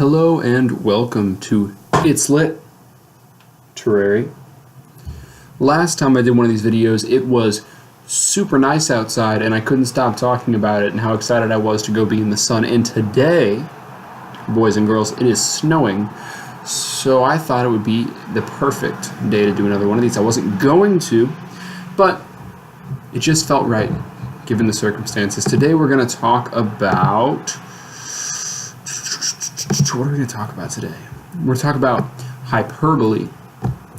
Hello and welcome to It's Lit Terrary. Last time I did one of these videos, it was super nice outside and I couldn't stop talking about it and how excited I was to go be in the sun. And today, boys and girls, it is snowing. So I thought it would be the perfect day to do another one of these. I wasn't going to, but it just felt right given the circumstances. Today we're going to talk about... What are we going to talk about today? We're going to talk about hyperbole.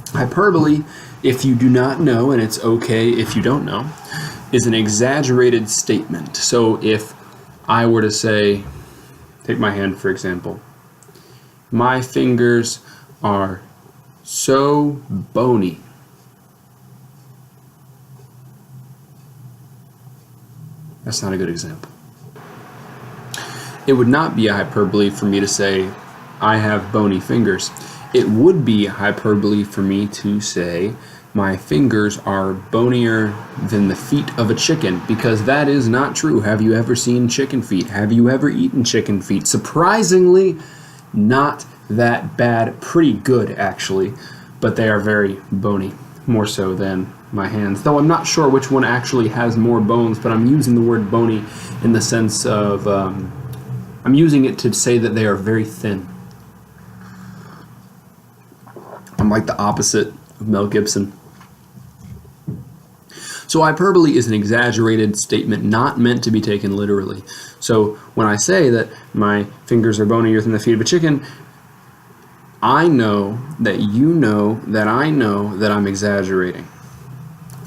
Hyperbole, if you do not know, and it's okay if you don't know, is an exaggerated statement. So if I were to say, take my hand for example, my fingers are so bony. That's not a good example. It would not be a hyperbole for me to say, I have bony fingers. It would be hyperbole for me to say, my fingers are bonier than the feet of a chicken, because that is not true. Have you ever seen chicken feet? Have you ever eaten chicken feet? Surprisingly, not that bad. Pretty good, actually, but they are very bony, more so than my hands. Though I'm not sure which one actually has more bones, but I'm using the word bony in the sense of... I'm using it to say that they are very thin. I'm like the opposite of Mel Gibson. So hyperbole is an exaggerated statement not meant to be taken literally. So when I say that my fingers are bonier than the feet of a chicken, I know that you know that I know that I'm exaggerating.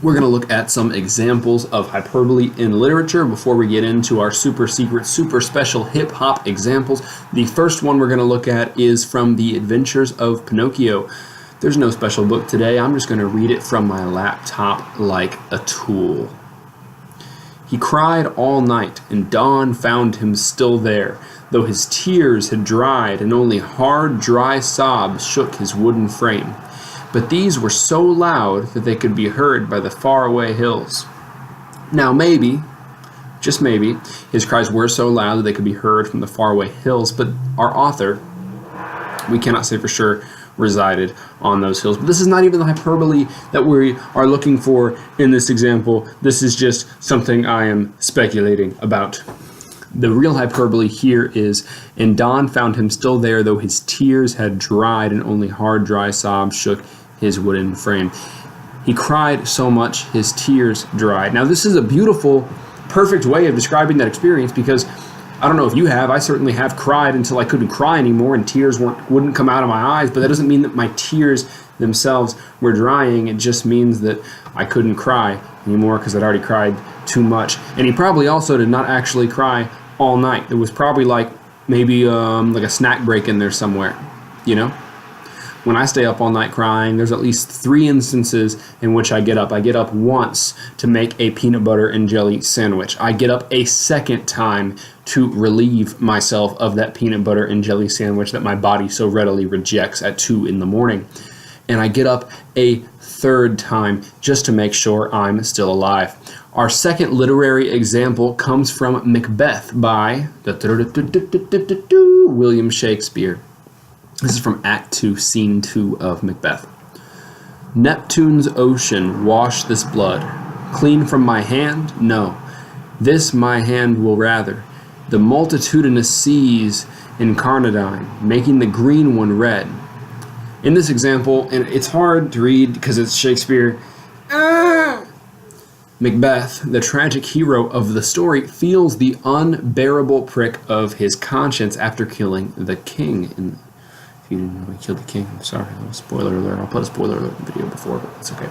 We're going to look at some examples of hyperbole in literature before we get into our super secret, super special hip-hop examples. The first one we're going to look at is from The Adventures of Pinocchio. There's no special book today. I'm just going to read it from my laptop like a tool. He cried all night, and dawn found him still there, though his tears had dried and only hard, dry sobs shook his wooden frame. But these were so loud that they could be heard by the faraway hills. Now maybe, just maybe, his cries were so loud that they could be heard from the faraway hills, but our author, we cannot say for sure, resided on those hills. But this is not even the hyperbole that we are looking for in this example. This is just something I am speculating about. The real hyperbole here is, and dawn found him still there, though his tears had dried and only hard, dry sobs shook his wooden frame. He cried so much his tears dried. Now this is a beautiful, perfect way of describing that experience, because I don't know if you have, I certainly have cried until I couldn't cry anymore and tears wouldn't come out of my eyes, but that doesn't mean that my tears themselves were drying. It just means that I couldn't cry anymore because I'd already cried too much. And he probably also did not actually cry all night. There was probably like maybe like a snack break in there somewhere, you know? When I stay up all night crying, there's at least 3 instances in which I get up. I get up once to make a peanut butter and jelly sandwich. I get up a second time to relieve myself of that peanut butter and jelly sandwich that my body so readily rejects at 2 in the morning. And I get up a third time just to make sure I'm still alive. Our second literary example comes from Macbeth by William Shakespeare. This is from Act 2, Scene 2 of Macbeth. Neptune's ocean, wash this blood. Clean from my hand? No. This my hand will rather. The multitudinous seas incarnadine, making the green one red. In this example, and it's hard to read because it's Shakespeare, Macbeth, the tragic hero of the story, feels the unbearable prick of his conscience after killing the king. If you didn't know he killed the king, I'm sorry, that was spoiler alert. I'll put a spoiler alert in the video before, but it's okay.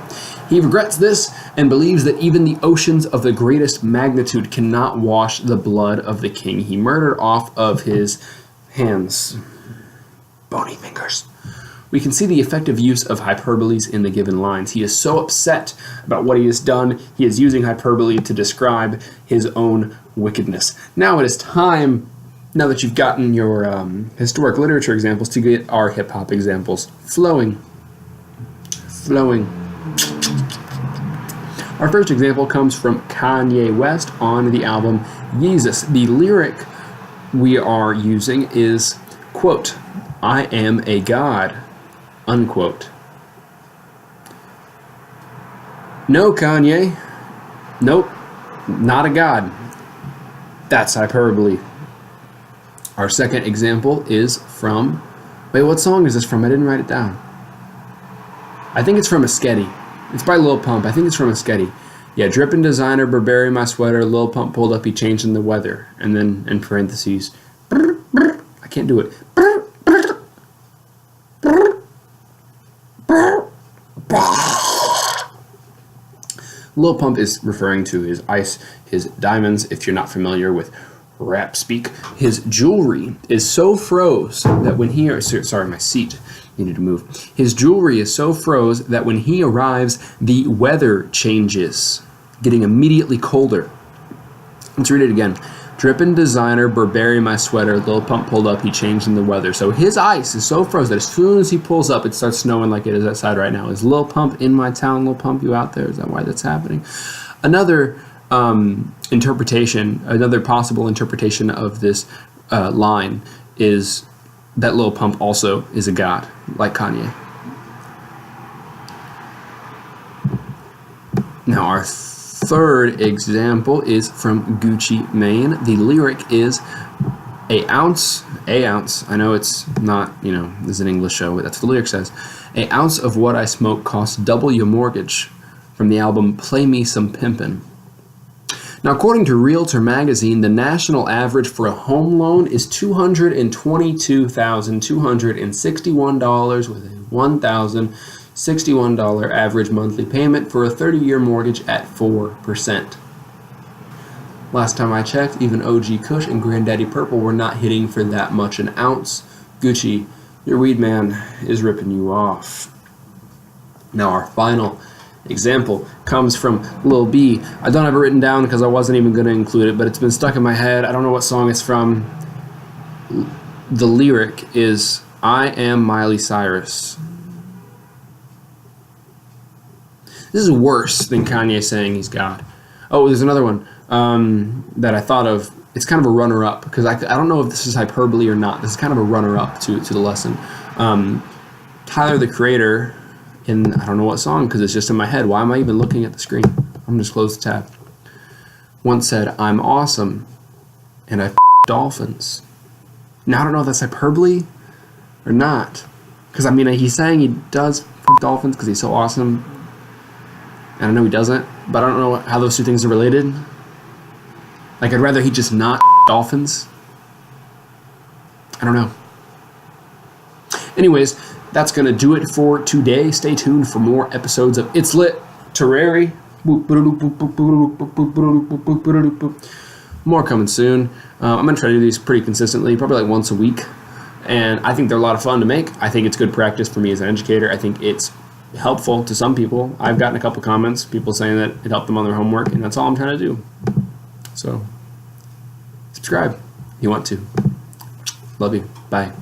He regrets this and believes that even the oceans of the greatest magnitude cannot wash the blood of the king he murdered off of his hands. Bony fingers. We can see the effective use of hyperboles in the given lines. He is so upset about what he has done, he is using hyperbole to describe his own wickedness. Now it is time, now that you've gotten your historic literature examples, to get our hip-hop examples flowing. Our first example comes from Kanye West on the album Yeezus. The lyric we are using is, Quote, I am a god, unquote. No, Kanye. Nope, not a god. That's hyperbole. Our second example is from... Wait, what song is this from? I didn't write it down. I think it's from a Sketty. It's by Lil Pump. I think it's from a Sketty. Yeah, drippin' designer, Burberry my sweater, Lil Pump pulled up, he changing the weather. And then, in parentheses, I can't do it. Lil Pump is referring to his ice, his diamonds. If you're not familiar with rap speak, his jewelry is so froze that when he... Sorry, my seat needed to move. His jewelry is so froze that when he arrives, the weather changes, getting immediately colder. Let's read it again. Drippin' designer, Burberry my sweater, Lil Pump pulled up, he changed in the weather. So his ice is so froze that as soon as he pulls up, it starts snowing like it is outside right now. Is Lil Pump in my town? Lil Pump, you out there? Is that why that's happening? Another interpretation, another possible interpretation of this line is that Lil Pump also is a god, like Kanye. Now our third example is from Gucci Mane. The lyric is a ounce. I know it's not, this is an English show, but that's what the lyric says. A ounce of what I smoke costs double your mortgage, from the album Play Me Some Pimpin'. Now, according to Realtor Magazine, the national average for a home loan is $222,261 with a $1,061 average monthly payment for a 30-year mortgage at 4%. Last time I checked, even OG Kush and Granddaddy Purple were not hitting for that much an ounce. Gucci, your weed man is ripping you off. Now, our final example comes from Lil B. I don't have it written down because I wasn't even going to include it, but it's been stuck in my head. I don't know what song it's from. The lyric is, I am Miley Cyrus. This is worse than Kanye saying he's God. Oh, there's another one that I thought of. It's kind of a runner-up, because I don't know if this is hyperbole or not. This is kind of a runner-up to the lesson. Tyler, the Creator, in I don't know what song, because it's just in my head. Why am I even looking at the screen? I'm just close the tab. Once said, I'm awesome, and I dolphins. Now, I don't know if that's hyperbole or not. Because, he's saying he does dolphins because he's so awesome. And I know he doesn't, but I don't know how those two things are related. Like, I'd rather he just not dolphins. I don't know. Anyways, that's going to do it for today. Stay tuned for more episodes of It's Lit Terrari. More coming soon. I'm going to try to do these pretty consistently, probably like once a week. And I think they're a lot of fun to make. I think it's good practice for me as an educator. I think it's helpful to some people. I've gotten a couple comments, people saying that it helped them on their homework, and that's all I'm trying to do. So, subscribe if you want to. Love you. Bye.